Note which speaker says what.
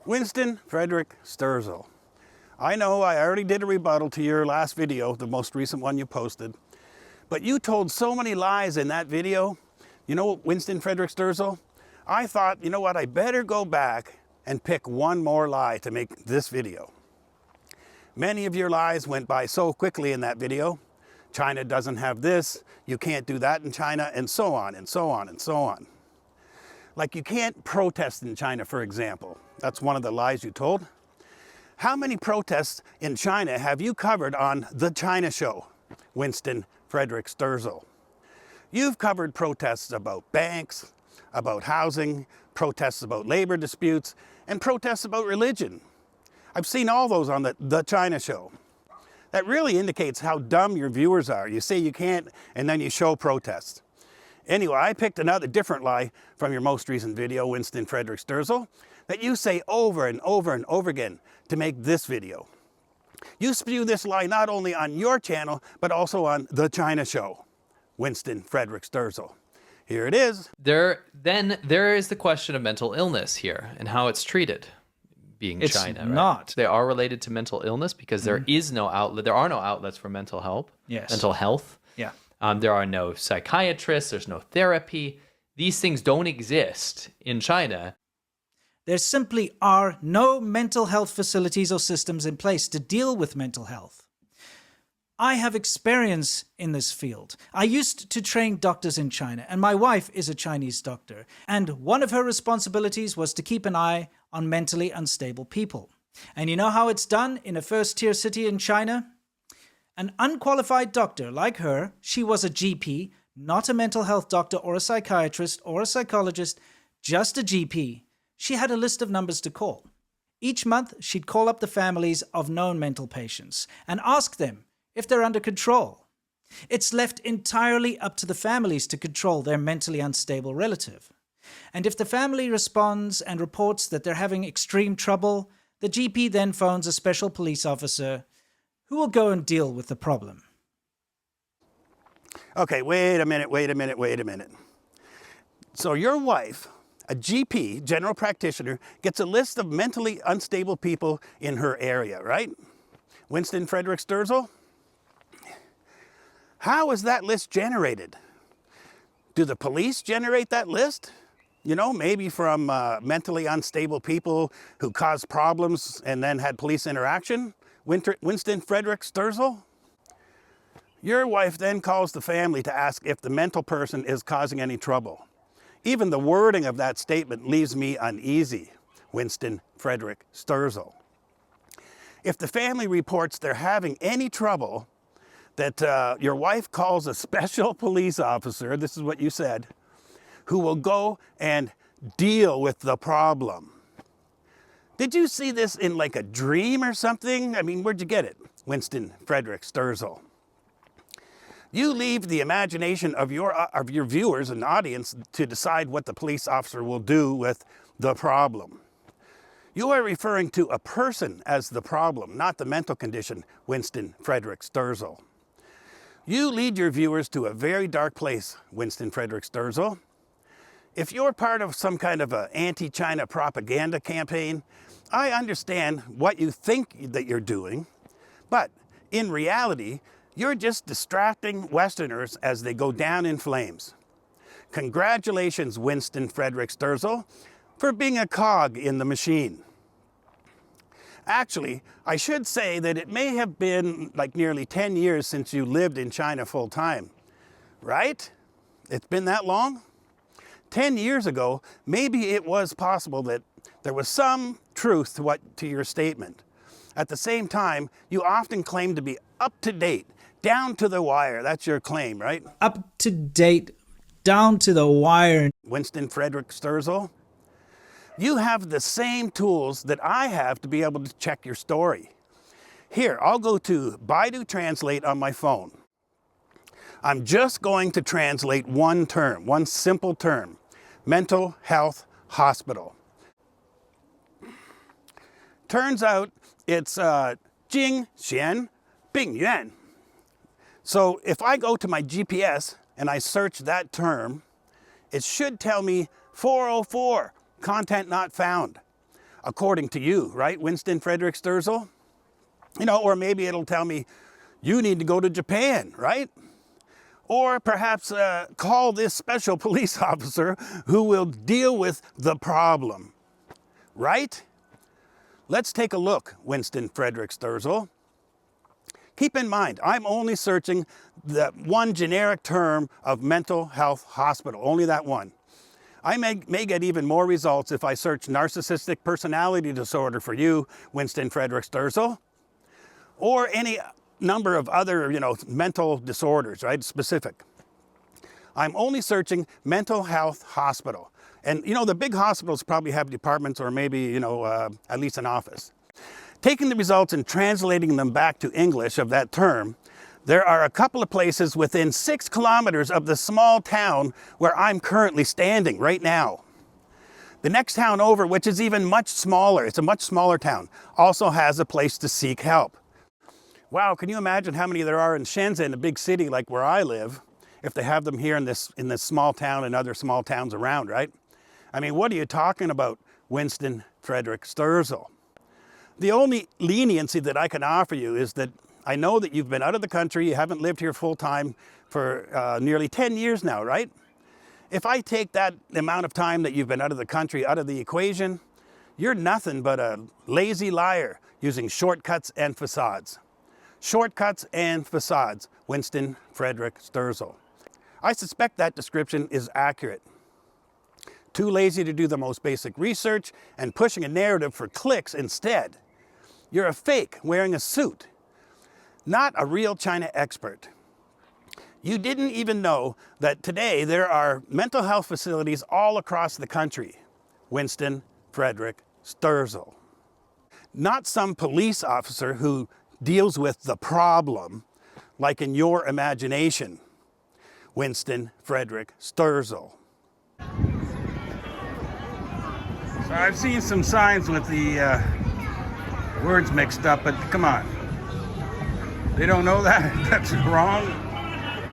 Speaker 1: Winston Frederick Sterzel. I know I already did a rebuttal to your last video, the most recent one you posted, but you told so many lies in that video. You know, Winston Frederick Sterzel, I thought, you know what, I better go back and pick one more lie to make this video. Many of your lies went by so quickly in that video. China doesn't have this, you can't do that in China, and so on, and so on, and so on. Like you can't protest in China, for example. That's one of the lies you told. How many protests in China have you covered on The China Show, Winston Frederick Sterzel? You've covered protests about banks, about housing, protests about labor disputes, and protests about religion. I've seen all those on the China Show. That really indicates how dumb your viewers are. You say you can't, and then you show protests. Anyway, I picked another different lie from your most recent video, Winston Frederick Sterzel, that you say over and over and over again to make this video. You spew this lie not only on your channel, but also on The China Show, Winston Frederick Sterzel. Here it is.
Speaker 2: There is the question of mental illness here and how it's treated. Being
Speaker 3: It's
Speaker 2: China, right?
Speaker 3: not.
Speaker 2: They are related to mental illness because there is no outlet. There are no outlets for mental health.
Speaker 3: Yes.
Speaker 2: Mental health.
Speaker 3: Yeah.
Speaker 2: There are no psychiatrists. There's no therapy. These things don't exist in China.
Speaker 3: There simply are no mental health facilities or systems in place to deal with mental health. I have experience in this field. I used to train doctors in China, and my wife is a Chinese doctor, and one of her responsibilities was to keep an eye on mentally unstable people. And you know how it's done in a first-tier city in China? An unqualified doctor like her, she was a GP, not a mental health doctor or a psychiatrist or a psychologist, just a GP. She had a list of numbers to call. Each month, she'd call up the families of known mental patients and ask them if they're under control. It's left entirely up to the families to control their mentally unstable relative. And if the family responds and reports that they're having extreme trouble, the GP then phones a special police officer who will go and deal with the problem.
Speaker 1: Okay, wait a minute. So your wife, a GP, general practitioner, gets a list of mentally unstable people in her area, right? Winston Frederick Sterzel? How is that list generated? Do the police generate that list? You know, maybe from mentally unstable people who caused problems and then had police interaction? Winston Frederick Sterzel? Your wife then calls the family to ask if the mental person is causing any trouble. Even the wording of that statement leaves me uneasy, Winston Frederick Sterzel. If the family reports they're having any trouble, that your wife calls a special police officer, this is what you said, who will go and deal with the problem. Did you see this in like a dream or something? I mean, where'd you get it, Winston Frederick Sterzel? You leave the imagination of your viewers and audience to decide what the police officer will do with the problem. You are referring to a person as the problem, not the mental condition, Winston Frederick Sterzel. You lead your viewers to a very dark place, Winston Frederick Sterzel. If you're part of some kind of an anti-China propaganda campaign, I understand what you think that you're doing, but in reality, you're just distracting Westerners as they go down in flames. Congratulations, Winston Frederick Sterzel, for being a cog in the machine. Actually, I should say that it may have been like nearly 10 years since you lived in China full time, right? It's been that long? 10 years ago, maybe it was possible that there was some truth to your statement. At the same time, you often claim to be up to date, down to the wire. That's your claim, right?
Speaker 3: Up to date, down to the wire.
Speaker 1: Winston Frederick Sterzel, you have the same tools that I have to be able to check your story. Here, I'll go to Baidu Translate on my phone. I'm just going to translate one term, one simple term, mental health hospital. Turns out it's Jing Xian Bing Yuan. So if I go to my GPS and I search that term, it should tell me 404, content not found. according to you, right, Winston Frederick Sterzel? You know, or maybe it'll tell me, you need to go to Japan, right? Or perhaps call this special police officer who will deal with the problem, right? Let's take a look, Winston Frederick Sterzel. Keep in mind, I'm only searching the one generic term of mental health hospital, only that one. I may get even more results if I search narcissistic personality disorder for you, Winston Frederick Sterzel, or any number of other, mental disorders, right, specific. I'm only searching mental health hospital. And, the big hospitals probably have departments or maybe, at least an office. Taking the results and translating them back to English of that term, there are a couple of places within 6 kilometers of the small town where I'm currently standing right now. The next town over, which is even much smaller, it's a much smaller town, also has a place to seek help. Wow, can you imagine how many there are in Shenzhen, a big city like where I live, if they have them here in this small town and other small towns around, right? I mean, what are you talking about, Winston Frederick Sterzel? The only leniency that I can offer you is that I know that you've been out of the country, you haven't lived here full time for nearly 10 years now, right? If I take that amount of time that you've been out of the country out of the equation, you're nothing but a lazy liar using shortcuts and facades. Shortcuts and facades, Winston Frederick Sterzel. I suspect that description is accurate. Too lazy to do the most basic research and pushing a narrative for clicks instead. You're a fake wearing a suit, not a real China expert. You didn't even know that today there are mental health facilities all across the country. Winston Frederick Sterzel. Not some police officer who deals with the problem like in your imagination. Winston Frederick Sterzel. So I've seen some signs with the words mixed up, but come on. They don't know that? That's wrong.